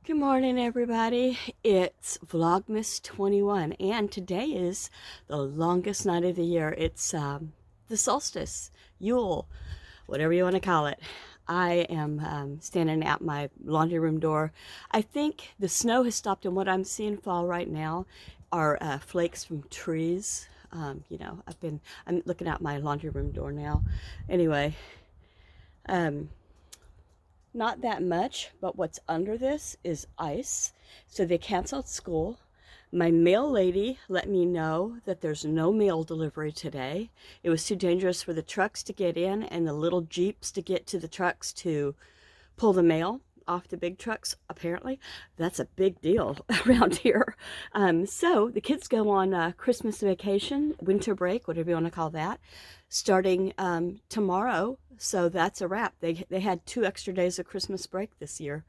Good morning, everybody. It's Vlogmas 21, and today is the longest night of the year. It's the solstice, Yule, whatever you want to call it. I am standing at my laundry room door. I think the snow has stopped, and what I'm seeing fall right now are flakes from trees. I'm looking out my laundry room door now. Anyway, not that much, but what's under this is ice. So they canceled school. My mail lady let me know that there's no mail delivery today. It was too dangerous for the trucks to get in and the little Jeeps to get to the trucks to pull the mail off the big trucks. Apparently that's a big deal around here. So the kids go on Christmas vacation, winter break, whatever you want to call that, starting tomorrow. So that's a wrap. They had 2 extra days of Christmas break this year.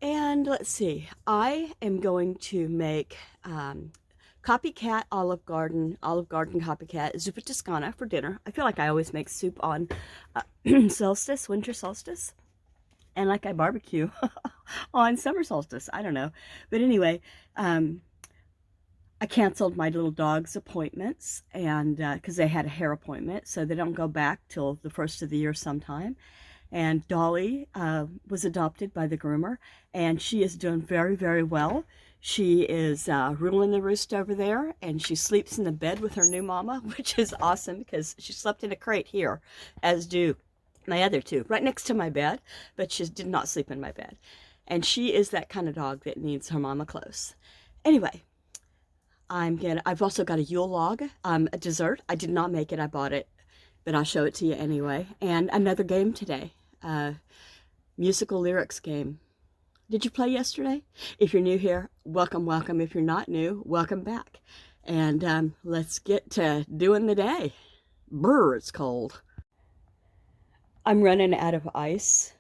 And let's see, I am going to make copycat Olive Garden copycat zuppa toscana for dinner. I feel like I always make soup on solstice, winter solstice, and like I barbecue on summer solstice. I don't know. But anyway, I canceled my little dog's appointments, and because they had a hair appointment, so they don't go back till the first of the year sometime. And Dolly was adopted by the groomer, and she is doing very, very well. She is ruling the roost over there, and she sleeps in the bed with her new mama, which is awesome because she slept in a crate here, as do my other two, right next to my bed, but she did not sleep in my bed. And she is that kind of dog that needs her mama close. Anyway, I've also got a Yule log, a dessert. I did not make it, I bought it, but I'll show it to you anyway. And another game today, musical lyrics game. Did you play yesterday? If you're new here, welcome, welcome. If you're not new, welcome back. And let's get to doing the day. Brr, it's cold. I'm running out of ice,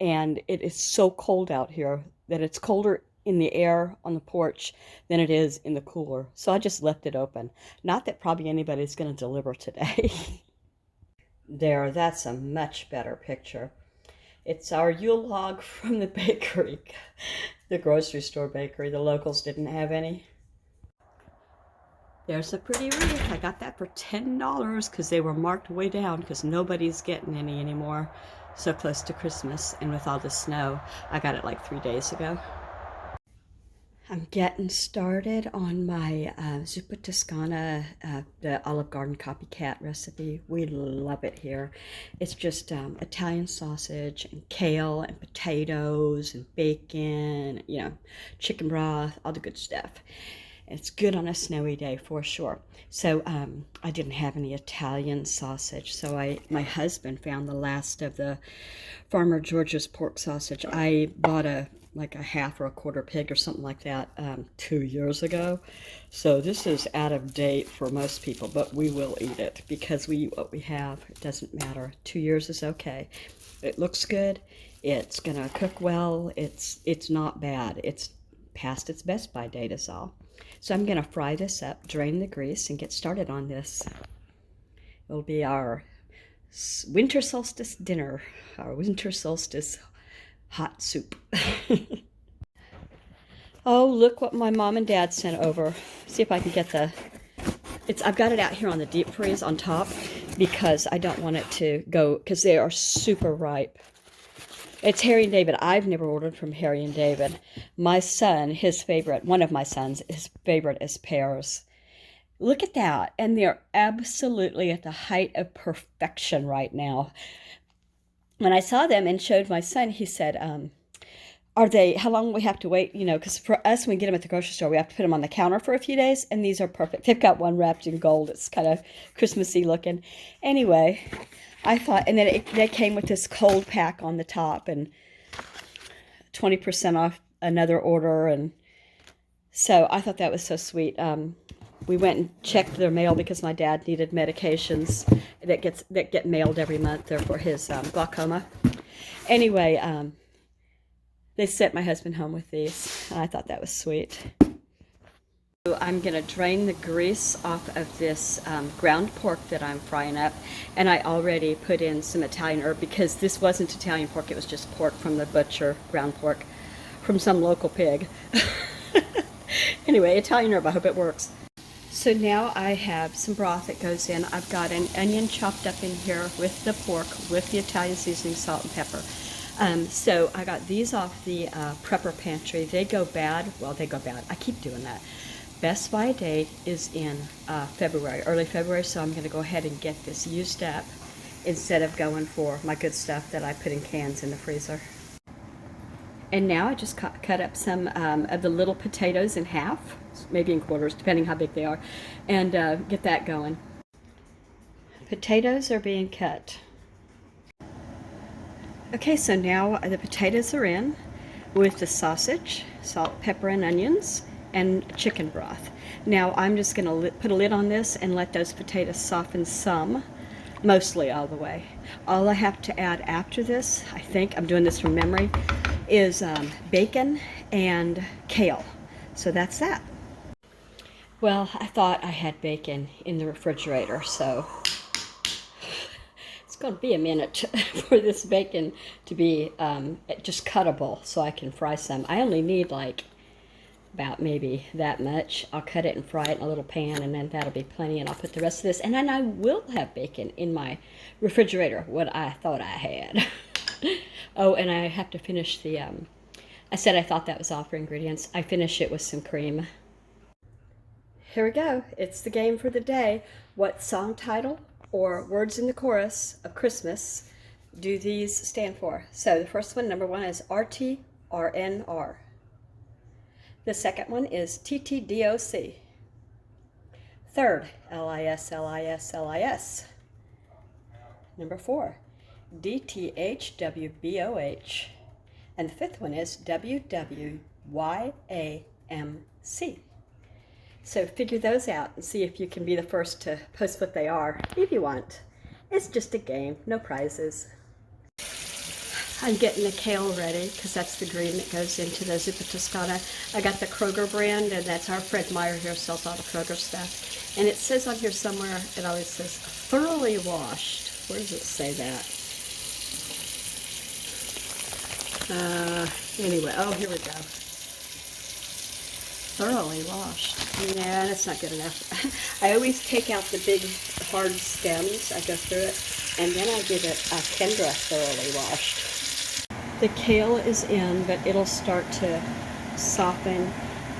and it is so cold out here that it's colder in the air on the porch than it is in the cooler. So I just left it open. Not that probably anybody's going to deliver today. There, that's a much better picture. It's our Yule log from the bakery, the grocery store bakery. The locals didn't have any. There's a pretty wreath. I got that for $10 because they were marked way down because nobody's getting any anymore. So close to Christmas, and with all the snow, I got it like 3 days ago. I'm getting started on my zuppa toscana, the Olive Garden copycat recipe. We love it here. It's just Italian sausage and kale and potatoes and bacon, chicken broth, all the good stuff. It's good on a snowy day for sure. So I didn't have any Italian sausage, so my husband found the last of the Farmer George's pork sausage. I bought like a half or a quarter pig or something like that 2 years ago. So this is out of date for most people, but we will eat it because we eat what we have. It doesn't matter. 2 years is okay. It looks good. It's gonna cook well. It's not bad. It's past its best by date is all. So I'm gonna fry this up, drain the grease, and get started on this. It'll be our winter solstice dinner, our winter solstice hot soup. Oh, look what my mom and dad sent over. See if I can get I've got it out here on the deep freeze on top because I don't want it to go, because they are super ripe. It's Harry and David. I've never ordered from Harry and David. My son, one of my sons, his favorite is pears. Look at that. And they're absolutely at the height of perfection right now. When I saw them and showed my son, he said, how long will we have to wait? Because for us, when we get them at the grocery store, we have to put them on the counter for a few days, and these are perfect. They've got one wrapped in gold. It's kind of Christmassy looking. Anyway, I thought, and then they came with this cold pack on the top and 20% off another order, and so I thought that was so sweet. We went and checked their mail because my dad needed medications that get mailed every month. They're for his glaucoma. Anyway, they sent my husband home with these, and I thought that was sweet. So I'm going to drain the grease off of this ground pork that I'm frying up, and I already put in some Italian herb because this wasn't Italian pork, it was just pork from the butcher, ground pork. from some local pig. Anyway, Italian herb, I hope it works. So now I have some broth that goes in. I've got an onion chopped up in here with the pork, with the Italian seasoning, salt and pepper. So I got these off the prepper pantry. They go bad. Well, they go bad. I keep doing that. Best by date is in February, early February, so I'm going to go ahead and get this used up instead of going for my good stuff that I put in cans in the freezer. And now I just cut up some of the little potatoes in half, maybe in quarters, depending how big they are, and get that going. Potatoes are being cut. Okay, so now the potatoes are in with the sausage, salt, pepper, and onions, and chicken broth. Now I'm just going to put a lid on this and let those potatoes soften some, mostly all the way. All I have to add after this, I think, I'm doing this from memory, is bacon and kale. So that's that. Well, I thought I had bacon in the refrigerator, so it's going to be a minute for this bacon to be just cuttable so I can fry some. I only need like about maybe that much. I'll cut it and fry it in a little pan, and then that'll be plenty, and I'll put the rest of this, and then I will have bacon in my refrigerator, what I thought I had. Oh, and I have to finish the, I said I thought that was all for ingredients. I finish it with some cream. Here we go. It's the game for the day. What song title or words in the chorus of Christmas do these stand for? So the first one, number one, is RTRNR. The second one is TTDOC. Third, LISLISLIS. Number four, DTHWBOH. And the fifth one is WWYAMC. So figure those out and see if you can be the first to post what they are, if you want. It's just a game, no prizes. I'm getting the kale ready because that's the green that goes into the zuppa toscana. I got the Kroger brand, and that's our Fred Meyer here sells all the Kroger stuff. And it says on here somewhere, it always says thoroughly washed. Where does it say that? Anyway, oh, here we go. Thoroughly washed. Yeah, that's not good enough. I always take out the big hard stems. I go through it, and then I give it a Kendra thoroughly washed. The kale is in, but it'll start to soften.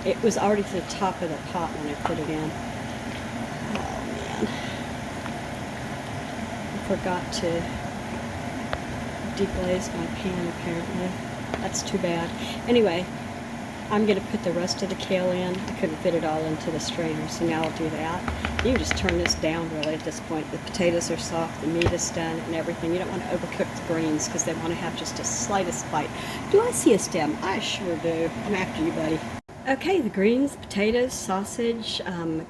It was already to the top of the pot when I put it in. Oh man. I forgot to deglaze my pan apparently. That's too bad. Anyway, I'm going to put the rest of the kale in. I couldn't fit it all into the strainer, so now I'll do that. You can just turn this down really at this point. The potatoes are soft, the meat is done, and everything. You don't want to overcook the greens because they want to have just the slightest bite. Do I see a stem? I sure do. I'm after you, buddy. Okay, the greens, potatoes, sausage,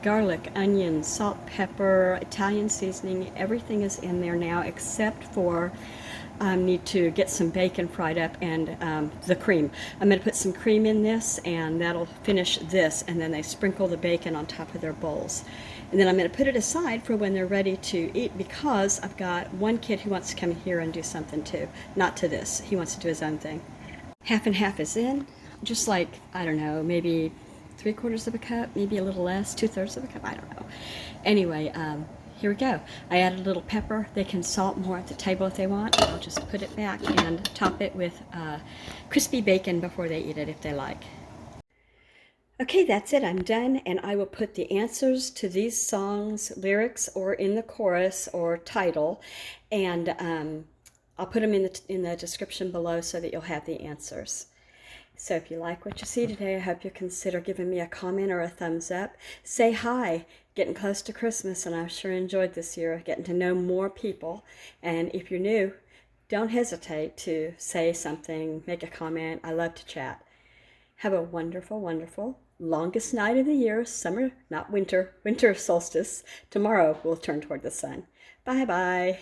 garlic, onions, salt, pepper, Italian seasoning, everything is in there now except for need to get some bacon fried up and the cream. I'm going to put some cream in this, and that'll finish this, and then they sprinkle the bacon on top of their bowls. And then I'm going to put it aside for when they're ready to eat, because I've got one kid who wants to come here and do something too. Not to this. He wants to do his own thing. Half and half is in. Just like, I don't know, maybe 3/4 of a cup, maybe a little less, 2/3 of a cup, I don't know. Anyway, here we go. I added a little pepper. They can salt more at the table if they want. I'll just put it back and top it with crispy bacon before they eat it if they like. Okay, that's it. I'm done, and I will put the answers to these songs, lyrics, or in the chorus or title, and I'll put them in the description below so that you'll have the answers. So if you like what you see today, I hope you'll consider giving me a comment or a thumbs up. Say hi. Getting close to Christmas, and I've sure enjoyed this year, getting to know more people. And if you're new, don't hesitate to say something, make a comment. I love to chat. Have a wonderful, wonderful, longest night of the year, summer, not winter, winter solstice. Tomorrow we'll turn toward the sun. Bye-bye.